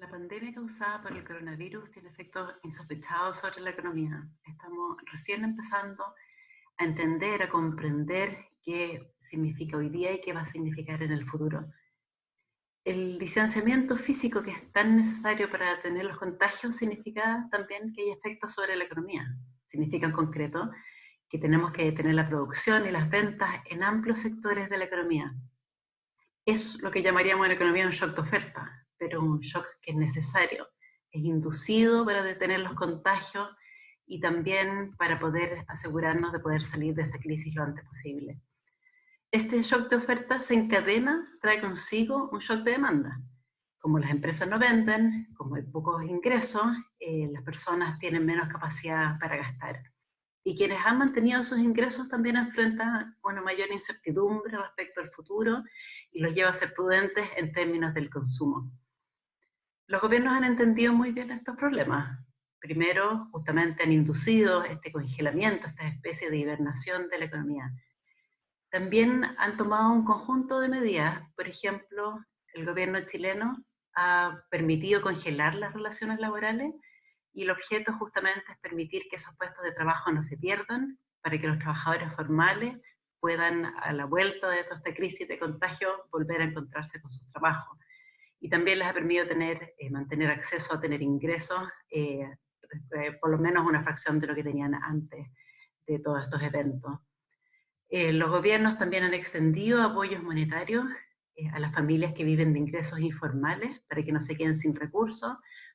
La pandemia causada por el coronavirus tiene efectos insospechados sobre la economía. Estamos recién empezando a entender, a comprender qué significa hoy día y qué va a significar en el futuro. El distanciamiento físico que es tan necesario para detener los contagios significa también que hay efectos sobre la economía. Significa en concreto que tenemos que detener la producción y las ventas en amplios sectores de la economía. Es lo que llamaríamos en economía un shock de oferta, pero un shock que es necesario, es inducido para detener los contagios y también para poder asegurarnos de poder salir de esta crisis lo antes posible. Este shock de oferta se encadena, trae consigo un shock de demanda. Como las empresas no venden, como hay pocos ingresos, las personas tienen menos capacidad para gastar. Y quienes han mantenido sus ingresos también enfrentan una mayor incertidumbre respecto al futuro y los lleva a ser prudentes en términos del consumo. Los gobiernos han entendido muy bien estos problemas. Primero, justamente han inducido este congelamiento, esta especie de hibernación de la economía. También han tomado un conjunto de medidas. Por ejemplo, el gobierno chileno ha permitido congelar las relaciones laborales y el objeto justamente es permitir que esos puestos de trabajo no se pierdan, para que los trabajadores formales puedan, a la vuelta de toda esta crisis de contagio, volver a encontrarse con sus trabajos. Y también les ha permitido mantener acceso a tener ingresos, por lo menos una fracción de lo que tenían antes de todos estos eventos. Los gobiernos también han extendido apoyos monetarios a las familias que viven de ingresos informales para que no se queden sin recursos.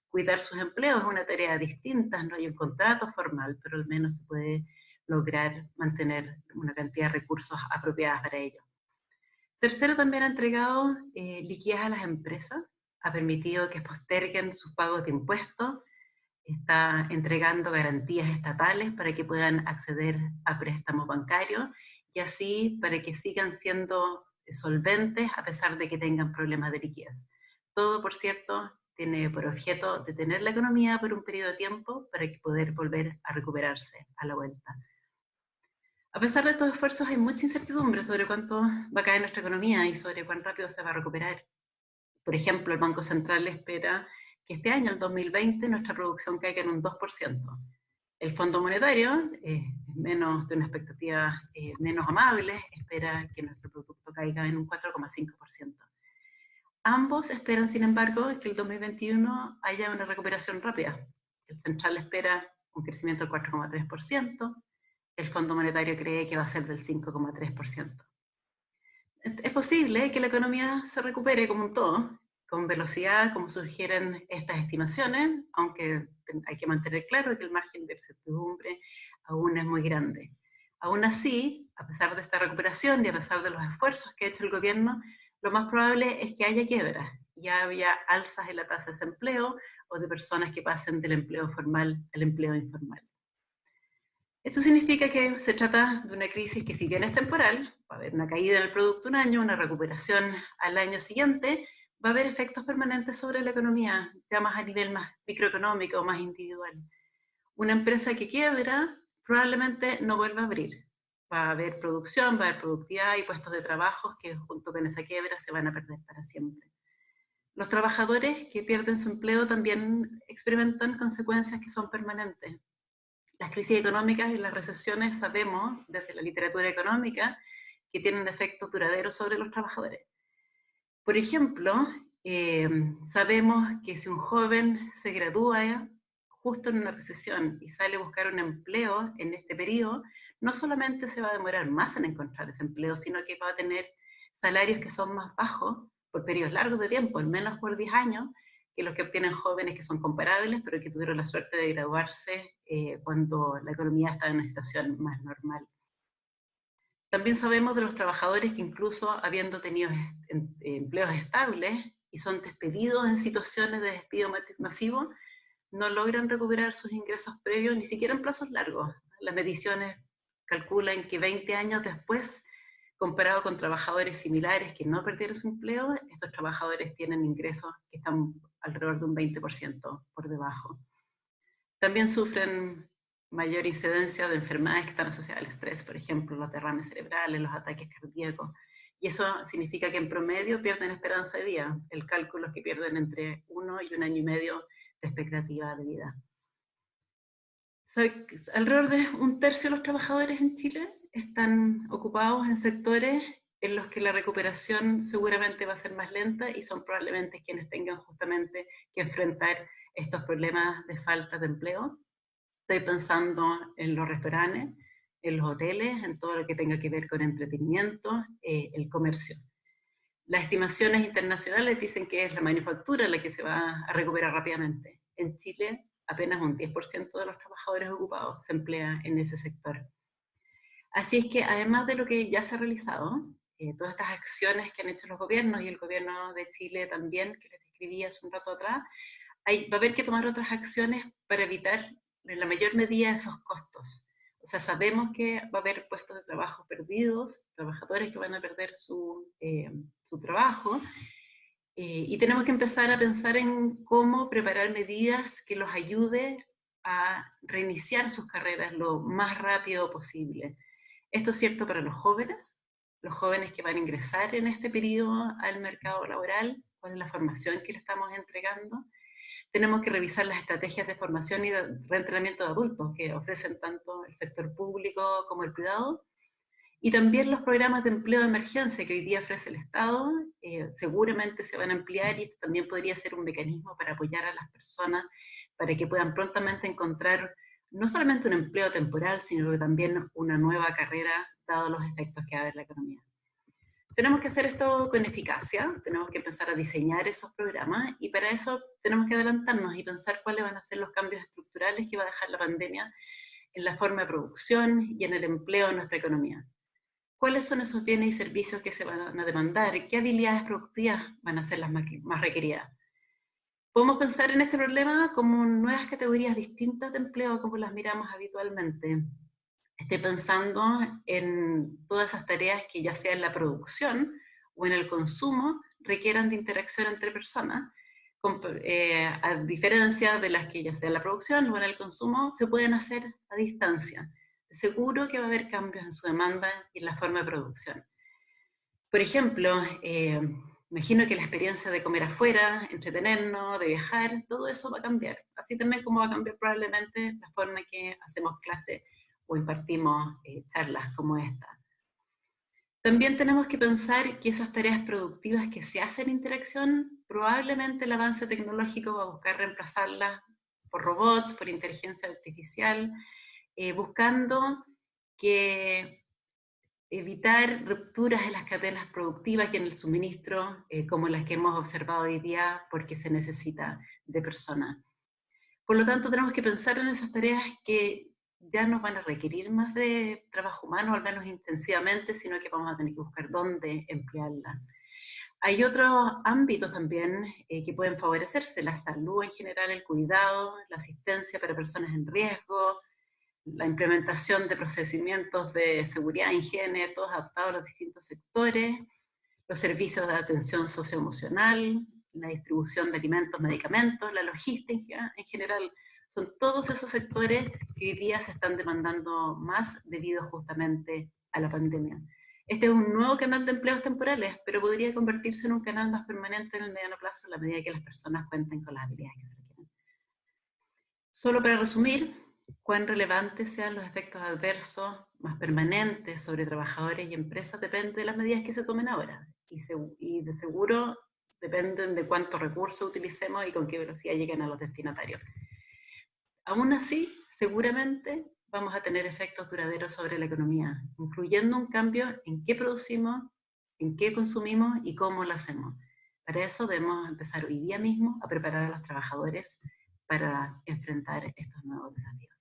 Cuidar sus empleos es una tarea distinta, no hay un contrato formal, pero al menos se puede lograr mantener una cantidad de recursos apropiadas para ello. Tercero, también ha entregado liquidez a las empresas, ha permitido que posterguen sus pagos de impuestos, está entregando garantías estatales para que puedan acceder a préstamos bancarios y así para que sigan siendo solventes a pesar de que tengan problemas de liquidez. Todo, por cierto, tiene por objeto detener la economía por un periodo de tiempo para poder volver a recuperarse a la vuelta. A pesar de estos esfuerzos, hay mucha incertidumbre sobre cuánto va a caer nuestra economía y sobre cuán rápido se va a recuperar. Por ejemplo, el Banco Central espera que este año, el 2020, nuestra producción caiga en un 2%. El Fondo Monetario, menos de una expectativa menos amable, espera que nuestro producto caiga en un 4,5%. Ambos esperan, sin embargo, que el 2021 haya una recuperación rápida. El Central espera un crecimiento del 4,3%, el Fondo Monetario cree que va a ser del 5,3%. Es posible que la economía se recupere como un todo, con velocidad, como sugieren estas estimaciones, aunque hay que mantener claro que el margen de incertidumbre aún es muy grande. Aún así, a pesar de esta recuperación y a pesar de los esfuerzos que ha hecho el gobierno, lo más probable es que haya quiebras, ya haya alzas en la tasa de desempleo o de personas que pasen del empleo formal al empleo informal. Esto significa que se trata de una crisis que, si bien es temporal, va a haber una caída en el producto un año, una recuperación al año siguiente, va a haber efectos permanentes sobre la economía, ya más a nivel más microeconómico, más individual. Una empresa que quiebra probablemente no vuelva a abrir. Va a haber producción, va a haber productividad y puestos de trabajo que junto con esa quiebra se van a perder para siempre. Los trabajadores que pierden su empleo también experimentan consecuencias que son permanentes. Las crisis económicas y las recesiones sabemos desde la literatura económica que tienen efectos duraderos sobre los trabajadores. Por ejemplo, sabemos que si un joven se gradúa justo en una recesión y sale a buscar un empleo en este periodo, no solamente se va a demorar más en encontrar ese empleo, sino que va a tener salarios que son más bajos por periodos largos de tiempo, al menos por 10 años, que los que obtienen jóvenes que son comparables, pero que tuvieron la suerte de graduarse cuando la economía estaba en una situación más normal. También sabemos de los trabajadores que, incluso habiendo tenido empleos estables y son despedidos en situaciones de despido masivo, no logran recuperar sus ingresos previos ni siquiera en plazos largos. Las mediciones calculan que 20 años después, comparado con trabajadores similares que no perdieron su empleo, estos trabajadores tienen ingresos que están alrededor de un 20% por debajo. También sufren mayor incidencia de enfermedades que están asociadas al estrés, por ejemplo, los derrames cerebrales, los ataques cardíacos, Y eso significa que en promedio pierden esperanza de vida. El cálculo es que pierden entre 1 y 1 año y medio de expectativa de vida. Alrededor de 1/3 de los trabajadores en Chile están ocupados en sectores en los que la recuperación seguramente va a ser más lenta y son probablemente quienes tengan justamente que enfrentar estos problemas de falta de empleo. Estoy pensando en los restaurantes, en los hoteles, en todo lo que tenga que ver con entretenimiento, el comercio. Las estimaciones internacionales dicen que es la manufactura la que se va a recuperar rápidamente. En Chile, apenas un 10% de los trabajadores ocupados se emplea en ese sector. Así es que, además de lo que ya se ha realizado, todas estas acciones que han hecho los gobiernos y el gobierno de Chile también, que les describí hace un rato atrás, va a haber que tomar otras acciones para evitar en la mayor medida esos costos. O sea, sabemos que va a haber puestos de trabajo perdidos, trabajadores que van a perder su trabajo, y tenemos que empezar a pensar en cómo preparar medidas que los ayude a reiniciar sus carreras lo más rápido posible. Esto es cierto para los jóvenes que van a ingresar en este periodo al mercado laboral, cuál es la formación que le estamos entregando. Tenemos que revisar las estrategias de formación y de reentrenamiento de adultos que ofrecen tanto el sector público como el privado, y también los programas de empleo de emergencia que hoy día ofrece el Estado, seguramente se van a ampliar y también podría ser un mecanismo para apoyar a las personas para que puedan prontamente encontrar no solamente un empleo temporal, sino que también una nueva carrera, dados los efectos que va a haber en la economía. Tenemos que hacer esto con eficacia, tenemos que empezar a diseñar esos programas y para eso tenemos que adelantarnos y pensar cuáles van a ser los cambios estructurales que va a dejar la pandemia en la forma de producción y en el empleo en nuestra economía. ¿Cuáles son esos bienes y servicios que se van a demandar? ¿Qué habilidades productivas van a ser las más requeridas? Podemos pensar en este problema como nuevas categorías distintas de empleo como las miramos habitualmente. Estoy pensando en todas esas tareas que ya sea en la producción o en el consumo requieran de interacción entre personas, a diferencia de las que ya sea en la producción o en el consumo se pueden hacer a distancia. Seguro que va a haber cambios en su demanda y en la forma de producción. Por ejemplo, imagino que la experiencia de comer afuera, entretenernos, de viajar, todo eso va a cambiar. Así también como va a cambiar probablemente la forma en que hacemos clases o impartimos charlas como esta. También tenemos que pensar que esas tareas productivas que se hacen en interacción, probablemente el avance tecnológico va a buscar reemplazarlas por robots, por inteligencia artificial, buscando que evitar rupturas en las cadenas productivas y en el suministro, como las que hemos observado hoy día, porque se necesita de personas. Por lo tanto, tenemos que pensar en esas tareas que ya nos van a requerir más de trabajo humano, al menos intensivamente, sino que vamos a tener que buscar dónde emplearlas. Hay otros ámbitos también que pueden favorecerse, la salud en general, el cuidado, la asistencia para personas en riesgo, la implementación de procedimientos de seguridad e higiene, todos adaptados a los distintos sectores, los servicios de atención socioemocional, la distribución de alimentos, medicamentos, la logística en general. Son todos esos sectores que hoy día se están demandando más debido justamente a la pandemia. Este es un nuevo canal de empleos temporales, pero podría convertirse en un canal más permanente en el mediano plazo a la medida que las personas cuenten con las habilidades que se requieren. Solo para resumir, cuán relevantes sean los efectos adversos más permanentes sobre trabajadores y empresas depende de las medidas que se tomen ahora. Y de seguro dependen de cuántos recursos utilicemos y con qué velocidad lleguen a los destinatarios. Aún así, seguramente vamos a tener efectos duraderos sobre la economía, incluyendo un cambio en qué producimos, en qué consumimos y cómo lo hacemos. Para eso debemos empezar hoy día mismo a preparar a los trabajadores para enfrentar estos nuevos desafíos.